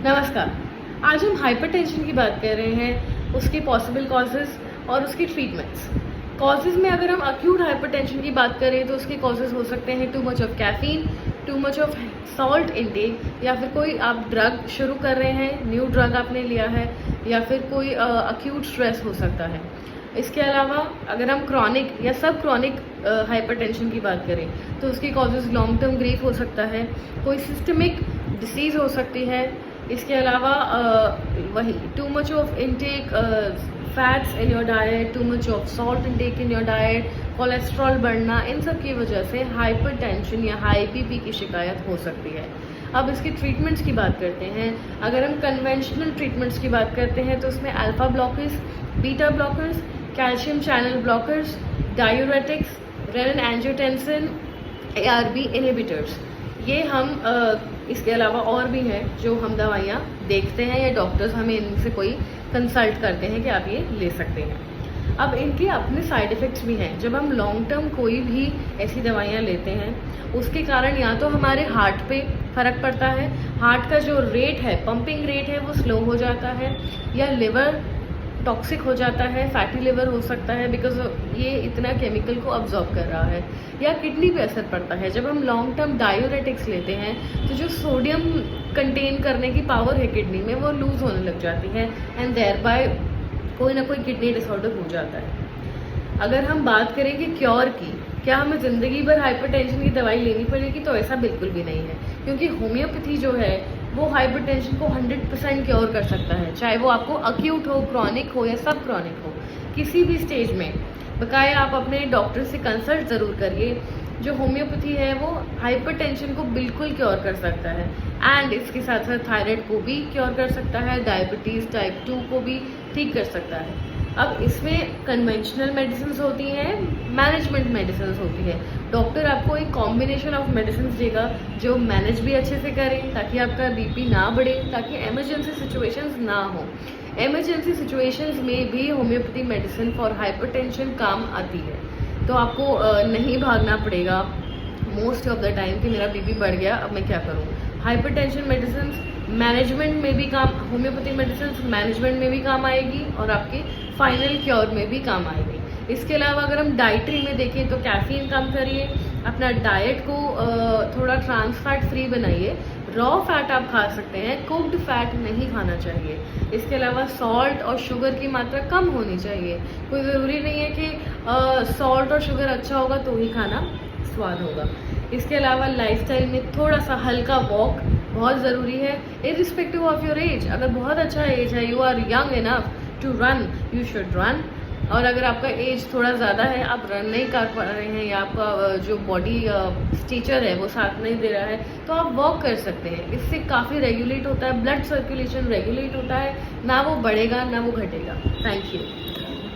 नमस्कार। आज हम हाइपरटेंशन की बात कर रहे हैं, उसके पॉसिबल कॉजेज़ और उसकी ट्रीटमेंट्स। कॉजेज़ में अगर हम अक्यूट हाइपरटेंशन की बात करें तो उसके कॉजेज़ हो सकते हैं too much of caffeine, too much of salt intake, या फिर कोई आप ड्रग शुरू कर रहे हैं, न्यू ड्रग आपने लिया है, या फिर कोई अक्यूट स्ट्रेस हो सकता है। इसके अलावा अगर हम क्रॉनिक या सब क्रॉनिक हाइपरटेंशन की बात करें तो उसके कॉजेज़ लॉन्ग टर्म ग्रीफ हो सकता है, कोई सिस्टमिक डिसीज़ हो सकती है। इसके अलावा वही too much of intake fats in your diet, too much of salt intake in your diet, cholesterol बढ़ना, इन सब की वजह से हाइपरटेंशन या हाई बीपी की शिकायत हो सकती है। अब इसकी ट्रीटमेंट्स की बात करते हैं। अगर हम कन्वेंशनल ट्रीटमेंट्स की बात करते हैं तो उसमें alpha blockers, beta blockers, calcium channel blockers, diuretics, renin angiotensin, ARB inhibitors, ये हम इसके अलावा और भी हैं जो हम दवाइयाँ देखते हैं या डॉक्टर्स हमें इनसे कोई कंसल्ट करते हैं कि आप ये ले सकते हैं। अब इनके अपने साइड इफ़ेक्ट्स भी हैं। जब हम लॉन्ग टर्म कोई भी ऐसी दवाइयाँ लेते हैं उसके कारण या तो हमारे हार्ट पे फ़र्क पड़ता है, हार्ट का जो रेट है, पंपिंग रेट है, वो स्लो हो जाता है, या लिवर टॉक्सिक हो जाता है, फैटी लिवर हो सकता है बिकॉज ये इतना केमिकल को अब्जॉर्ब कर रहा है, या किडनी पे असर पड़ता है। जब हम लॉन्ग टर्म डायूरेटिक्स लेते हैं तो जो सोडियम कंटेन करने की पावर है किडनी में वो लूज़ होने लग जाती है एंड देयर बाय कोई ना कोई किडनी डिसऑर्डर हो जाता है। अगर हम बात करें कि क्योर की, क्या हमें ज़िंदगी भर हाइपरटेंशन की दवाई लेनी पड़ेगी, तो ऐसा बिल्कुल भी नहीं है, क्योंकि होम्योपैथी जो है वो हाइपरटेंशन को 100% क्योर कर सकता है, चाहे वो आपको अक्यूट हो, क्रॉनिक हो या सब क्रॉनिक हो, किसी भी स्टेज में। बकाया आप अपने डॉक्टर से कंसल्ट ज़रूर करिए। जो होम्योपैथी है वो हाइपरटेंशन को बिल्कुल क्योर कर सकता है एंड इसके साथ साथ थायराइड को भी क्योर कर सकता है, डायबिटीज़ टाइप 2 को भी ठीक कर सकता है। अब इसमें कन्वेंशनल मेडिसिन होती हैं, मैनेजमेंट मेडिसिन होती है। डॉक्टर आपको एक कॉम्बिनेशन ऑफ मेडिसिन देगा जो मैनेज भी अच्छे से करें ताकि आपका बीपी ना बढ़े, ताकि इमरजेंसी सिचुएशंस ना हो। इमरजेंसी सिचुएशंस में भी होम्योपैथी मेडिसिन फॉर हाइपरटेंशन काम आती है, तो आपको नहीं भागना पड़ेगा मोस्ट ऑफ द टाइम कि मेरा बीपी बढ़ गया, अब मैं क्या करूँ। हाइपरटेंशन मेडिसिन मैनेजमेंट में भी काम, होम्योपैथी मेडिसिन मैनेजमेंट में भी काम आएगी और आपके फाइनल क्योर में भी काम आएगी। इसके अलावा अगर हम डाइटरी में देखें तो कैफ़ीन कम करिए, अपना डाइट को थोड़ा ट्रांस फैट फ्री बनाइए। रॉ फैट आप खा सकते हैं, कुक्ड फैट नहीं खाना चाहिए। इसके अलावा सॉल्ट और शुगर की मात्रा कम होनी चाहिए। कोई ज़रूरी नहीं है कि सॉल्ट और शुगर अच्छा होगा तो ही खाना स्वाद होगा। इसके अलावा लाइफस्टाइल में थोड़ा सा हल्का वॉक बहुत ज़रूरी है, इरिस्पेक्टिव ऑफ योर एज। अगर बहुत अच्छा एज है, you are young enough to run, you should run. और अगर आपका एज थोड़ा ज़्यादा है, आप रन नहीं कर पा रहे हैं, या आपका जो बॉडी स्ट्रक्चर है वो साथ नहीं दे रहा है, तो आप वॉक कर सकते हैं। इससे काफ़ी रेगुलेट होता है, ब्लड सर्कुलेशन रेगुलेट होता है, ना वो बढ़ेगा ना वो घटेगा। Thank you.